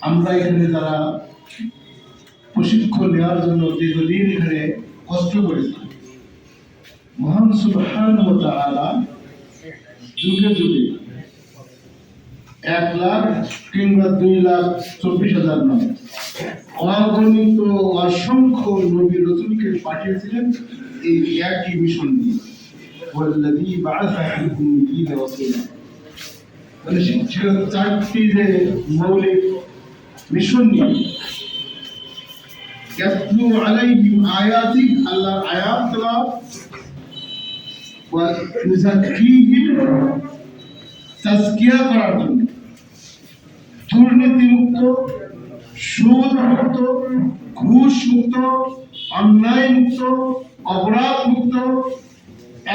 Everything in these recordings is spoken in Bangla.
আমরা এখানে যারা প্রশিক্ষণ নেওয়ার জন্য দীর্ঘদিন এখানে কষ্ট করেছি, মহান সুবহানাহু ওয়া তাআলা যুগে যুগে 1,00,000 কিংবা 2,24,000 নয়, অগণিত অসংখ্য নবী রাসূলকে পাঠিয়েছিলেন এই একই মিশন নিয়ে। ওয়াল্লাযী বা'আসা ফিল উম্মিয়্যিনা রাসূলা, মানে ছিল চারটি যে মৌলিক মিশন নিয়ে। ইয়াতলু আলাইহিম আয়াতি, আল্লাহর আয়াত তেলাওয়াত, ওয়া ইউযাক্কিহিম, তাজকিয়া করার জন্য, দুর্নীতি মুক্ত, সুদ মুক্ত, ঘুষ মুক্ত, অন্যায় মুক্ত, অপরাধ মুক্ত,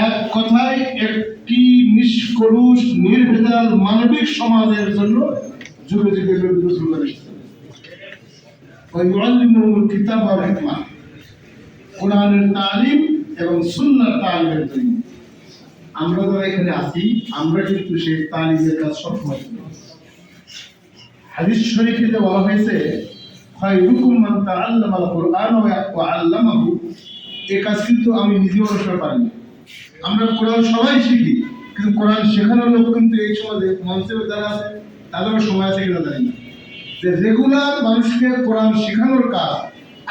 এক কথায় একটি নিষ্কলুষ নির্ভেজাল মানবিক সমাজের জন্য যুগে যুগে নবী রাসূলগণ এসেছেন। ওয়া ইউআল্লিমুহুমুল কিতাব ওয়াল হিকমা, কোরআনের তালিম এবং সুন্নাহর তালিমের জন্য। আমরা যারা এখানে আছি, আমরা কিন্তু সেই তালিমের কাজ সবসময় করি। হাদিস শরীফে বলা হয়েছে, খায়রুকুম মান তাআল্লামাল কুরআন ওয়া আল্লামাহু। এই কাজ কিন্তু আমি নিজেও করতে পারি না। আমরা কোরআন সবাই শিখি, কিন্তু কোরআন শেখানোর লোক কিন্তু এই সমাজে মঞ্চে যারা আছে তাদেরও সময় আছে কিনা জানি না। যে রেগুলার মানুষকে কোরআন শেখানোর কাজ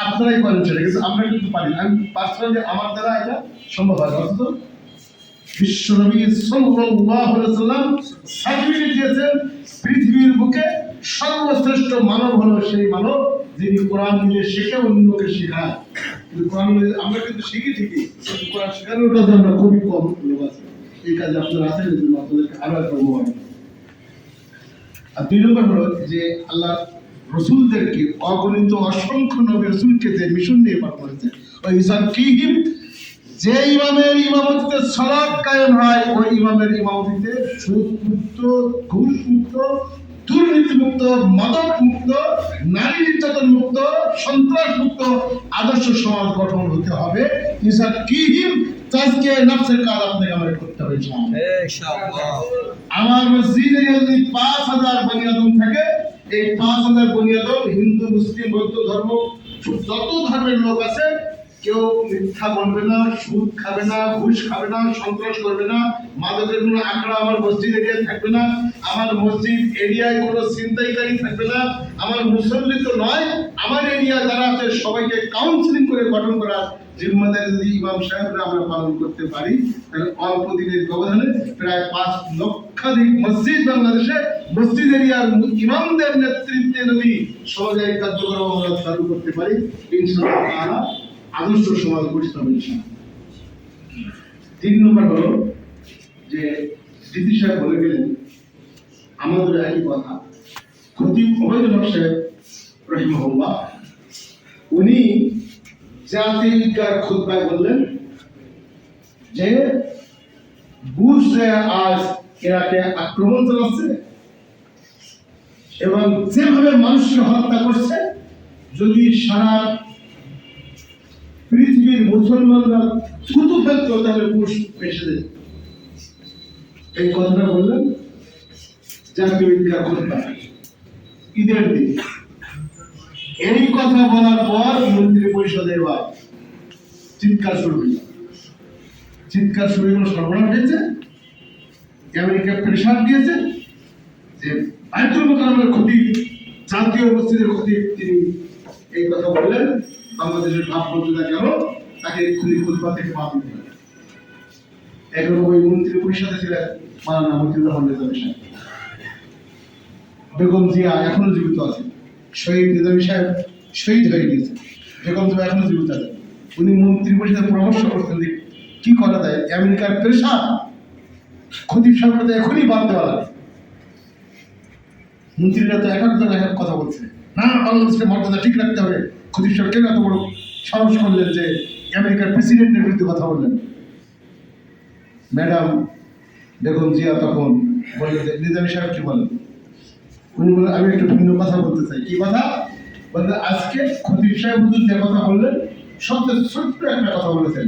আপনারাই করেন, সেটা কিন্তু আমরা কিন্তু পারি না। আমি পার্সোনালি আমার দ্বারা এটা সম্ভব হয়। অথচ বিশ্বনবী সাল্লাল্লাহু আলাইহি ওয়াসাল্লাম সার্টিফিকেট দিয়েছেন, পৃথিবীর বুকে সর্বশ্রেষ্ঠ মানব হলো সেই মানব যিনি কোরআন নিজে শিখে অন্যকে শেখায়। কিন্তু কোরআন আমরা কিন্তু শিখি ঠিকই, কিন্তু কোরআন শেখানোর কাজে আমরা খুবই কম লোক আছে। এই কাজে আপনারা আছেন, এই জন্য আপনাদেরকে আরো একটা অনুভব। আর 2 নম্বর হলো যে আল্লাহ রসুলদেরকে, অগণিত অসংখ্য নবী রসুলকে যে মিশন নিয়ে পার করেছে, ওই ইউযাক্কিহিম, যে ইমামের ইমামতিতে সালাত কায়েম হয়, ওই ইমামের ইমামতিতে সুদ মুক্ত, ঘুষ মুক্ত, দুর্নীতি মুক্ত, মাদক মুক্ত, নারী নির্যাতন মুক্ত, সন্ত্রাস মুক্ত আদর্শ সমাজ গঠন হতে হবে। ইউযাক্কিহিম, তাজকিয়া নফসের কাজ আপনাকে আমাদের করতে হবে ইনশাআল্লাহ। আমার মসজিদে যদি 5,000 বনি আদম থাকে, এই 5,000 বনি আদম হিন্দু, মুসলিম, বৌদ্ধ ধর্ম, যত ধর্মের লোক আছে, কেউ মিথ্যা বলবে না, সুদ খাবে না, ঘুষ খাবে না, সন্ত্রাস করবে না, মাদকের কোনো আখড়া আমার মসজিদ এরিয়ায় থাকবে না, আমার মসজিদ এরিয়ায় কোনো ছিনতাইকারী থাকবে না। আমার মুসল্লি তো নয়, আমার এরিয়া যারা আছে সবাইকে কাউন্সিলিং করে গঠন করার জিম্মাদারি যদি ইমাম সাহেবরা আমরা পালন করতে পারি, তাহলে অল্প দিনের ব্যবধানে প্রায় 5 লক্ষাধিক মসজিদ বাংলাদেশে মসজিদ এরিয়ার ইমামদের নেতৃত্বে যদি সমাজের কার্যক্রম আমরা চালু করতে পারি, ইনশাআল্লাহ আদর্শ সমাজ গঠিত হবে ইনশাআল্লাহ। 3 নম্বর হলো যে ডিসি সাহেব বলে গেলেন আমাদের একই কথা। খতিব ওবায়দুল হক সাহেব রাহিমাহুল্লাহ, উনি জাতির খুতবায় বললেন যে বুশ যে আজ ইরাকে আক্রমণ চালাচ্ছে এবং যেভাবে মানুষকে হত্যা করছে, যদি সারা পৃথিবীর মুসলমানরা থুতু ফেলতো তাহলে বুশ পেশে দেয়। এই কথাটা বললেন জাতীয় ঈদগাহ খুতবা, ঈদের দিন। এই কথা বলার পর মন্ত্রী পরিষদে এবার চিৎকার শুরু হয়ে সর্বনাশ হয়েছে। আমেরিকা প্রেশার দিয়েছে যে বাইতুল মুকাররমের খতিব, জাতীয় মসজিদের খতিব, তিনি এই কথা বললেন, বাংলাদেশের ভাবমর্যাদা গেল, তাকে এক্ষুনি খুতবা থেকে বাতিল করে। এখন ওই মন্ত্রী পরিষদে ছিলেন মাওলানা মতিউর রহমান নিজামী সাহেব। বেগম জিয়া এখনো জীবিত আছে, শহীদ নিজামী সাহেব শহীদ হয়ে গিয়েছে, বেগম জিয়া এখনো জীবিত আছে। উনি মন্ত্রী পরিষদে পরামর্শ করতেন যে কি করা যায়, আমেরিকার প্রেশার, খতিব সাহেবরা এখনই বাদ দেওয়া লাগে। মন্ত্রীরা তো এক একজন এক এক কথা বলছে, না বাংলাদেশের মর্যাদা ঠিক রাখতে হবে। খতিব সাহেব কেন এত বড় সাহস করলেন যে আমেরিকার প্রেসিডেন্টের বিরুদ্ধে কথা বললেন? ম্যাডাম বেগম জিয়া তখন বললেন যে নিজামী সাহেব কি বলেন? উনি বলেন আমি একটু ভিন্ন কথা বলতে চাই। কি কথা বলতে? আজকে খতিব সাহেব হুজুর যে কথা বললেন, সবচেয়ে ছোট্ট একটা কথা বলেছেন।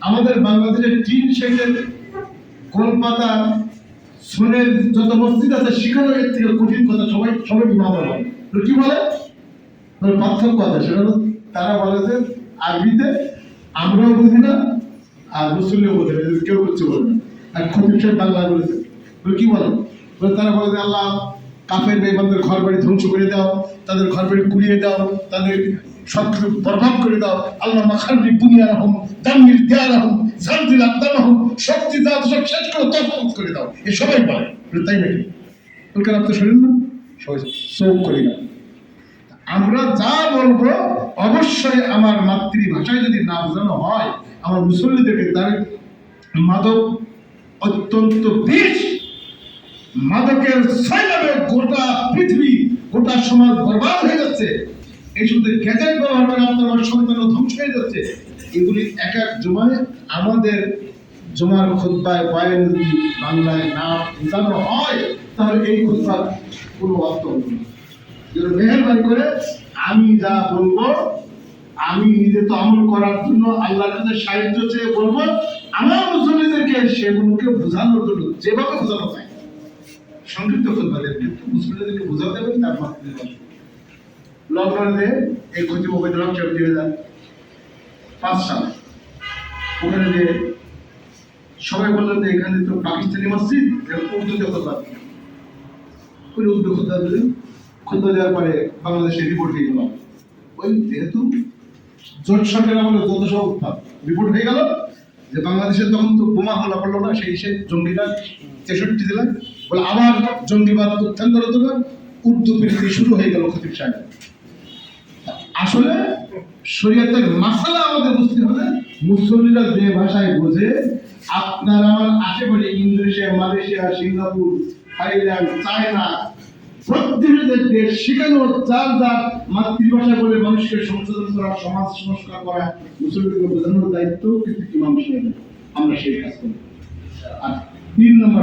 আমাদের বাংলাদেশের টিন শেডের কলকাতা সুন্নের যত মসজিদ আছে সেখানে এর থেকে কঠিন কথা সবাই সবাই ইমাম বলে। তো কি বলে? পার্থক্য আছে, সেটা হলো তারা বলে যে আরবিতে আমরাও বুঝি না আর মুসলিমও বোঝে না, কেউ কিছু বলে না। আর খতিব সাহেব বাংলা বলেছে, তো কি বলে? তারা বলে যে আল্লাহ কাফের বেঈমানদের ঘর বাড়ি ধ্বংস করে দাও, তাদের ঘর বাড়ি গুড়িয়ে দাও, তাদের সবকিছু বরবাদ করে দাও। আল্লাহ মাখারি বুনিয়া রহম দামির দেয়া রহম জানজিল আকদাম শক্তি দাও, সব শেষ করে তফাৎ করে দাও, এ সবাই বলে। তাই নাকি? ওর আপনি শরীর না সবাই চোখ করি না। আমরা যা বলবো অবশ্যই আমার মাতৃভাষায় যদি না বোঝানো হয়, আমার মুসল্লিদেরকে তার মাদক অত্যন্ত বিষ, মাদকের ছয়লাভে গোটা পৃথিবী গোটা সমাজ বরবাদ হয়ে যাচ্ছে। এই শুধু গ্যাজেট ব্যবহার করে আপনার সন্তান ধ্বংস হয়ে যাচ্ছে। এগুলি এক এক জমায় আমাদের জমার খুতবায় বয়ান যদি বাংলায় না বোঝানো হয় তাহলে এই খুতবার কোনো অর্থ হবে না। মেহরবানি করে আমি যা বলবো, আমি নিজে তো আমল করার জন্য আল্লাহর কাছে সাহায্য চেয়ে বলবো, আমার মুসল্লিদেরকে সেগুলোকে বোঝানোর জন্য যেভাবে বোঝানো যায় সংক্ষিপ্ত খুতবাদের কিন্তু মুসল্লিদেরকে বোঝাতে হবে। তার মাধ্যমে লকডাউনে এই খতিব ওবায়দুল হক সাহেব 2005 সালে ওখানে যে সবাই বললেন যে এখানে তো পাকিস্তানি মসজিদ, উর্দুতে খুতবা দিলেন। ওই উর্দু খুতবা দিলেন, খুতবা দেওয়ার পরে বাংলাদেশে রিপোর্ট হয়ে গেল। ওই যেহেতু জোট সরকার আমলে যত সব উৎপাদ রিপোর্ট হয়ে গেল যে বাংলাদেশে তখন তো বোমা হামলা করলো না, সেই হিসেবে জঙ্গিরা 63 জেলায় বলে আবার জঙ্গিবাদ উত্থান করে দেবে, উর্দু প্রীতি শুরু হয়ে গেল খতিব সাহেব। আসলে শরীয়তের মাসালা আমাদের বুঝতে হবে, মুসল্লিরা যে ভাষায় বোঝে। আপনার আমার আশেপাশে Indonesia, Malaysia, Singapore, Thailand, China প্রত্যেকটা দেশ, সেখানেও যার যার মাতৃভাষা বলে মানুষকে সংশোধন করা, সমাজ সংস্কার করা, মুসল্লিকে বোঝানোর দায়িত্ব কিন্তু ইমাম সাহেব। আমরা সেই কাজ করি। আর 3 নম্বর